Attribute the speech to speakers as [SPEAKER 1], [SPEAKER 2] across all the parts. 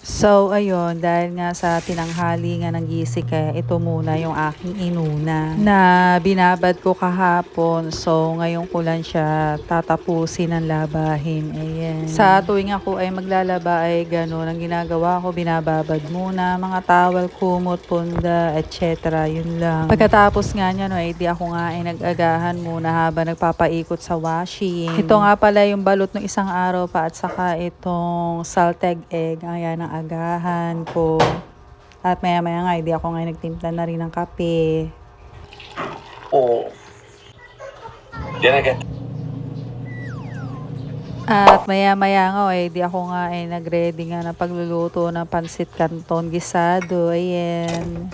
[SPEAKER 1] So, ayun, dahil nga sa tinanghali nga ng gising kaya ito muna yung aking inuna na binabad ko kahapon. So, ngayon ko lang siya tatapusin ng labahin. Ayan. Sa tuwing ako ay maglalaba ay gano'n. Ang ginagawa ko, binababad muna, mga towel, kumot, punda, etc. Yun lang. Pagkatapos nga niya, no, ay di ako nga ay nag-agahan muna habang nagpapaikot sa washing. Ito nga pala yung balot ng isang araw pa at saka itong salted egg. Ayan ang agahan ko. At maya-maya nga, hindi ako nga nagtimpla na rin ng kape.
[SPEAKER 2] Oh. Then I get
[SPEAKER 1] At maya-maya nga, di ako nga ay nag-ready nga ng pagluluto ng pansit canton gisado. Ayan.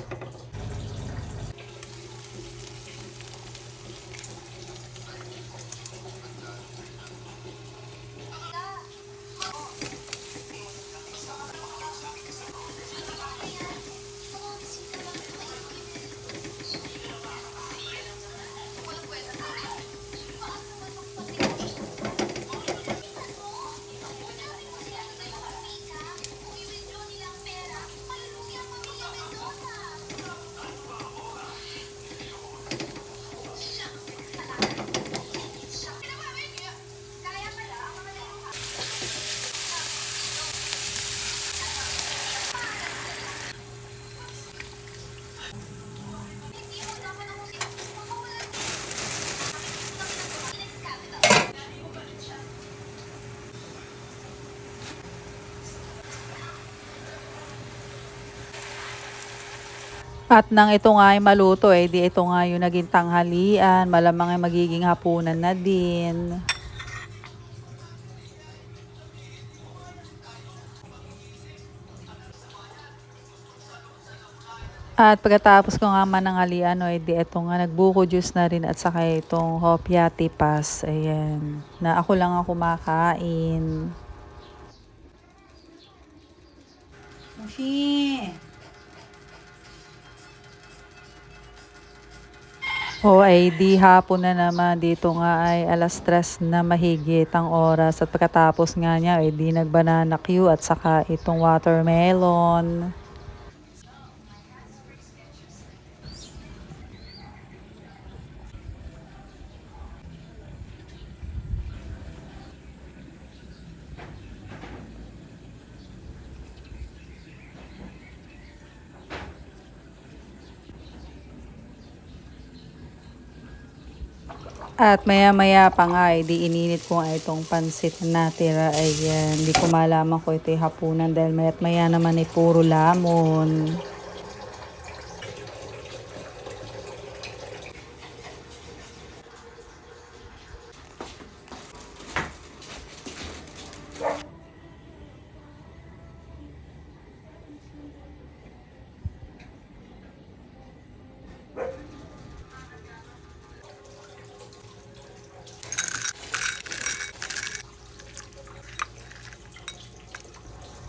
[SPEAKER 1] At nang ito nga ay maluto, di ito nga yung naging tanghalian, malamang ay magiging hapunan na din. At pagkatapos ko nga mananghalian, di ito nga nagbuko juice na rin at saka itong hopya tipas. Ayan, na ako lang ang kumakain. Mushi! O ay di hapon na naman, dito nga ay 3:00 na mahigit ang oras at pagkatapos nga niya ay di nag-banana Q at saka itong watermelon. At maya-maya pa nga, di ininit ko nga itong pansit na natira. Ayan, di ko malaman ko ito'y hapunan dahil maya't maya naman ay puro lamon.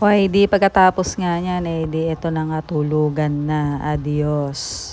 [SPEAKER 1] O ay di pagkatapos nga niyan, di ito na nga tulugan na. Adios.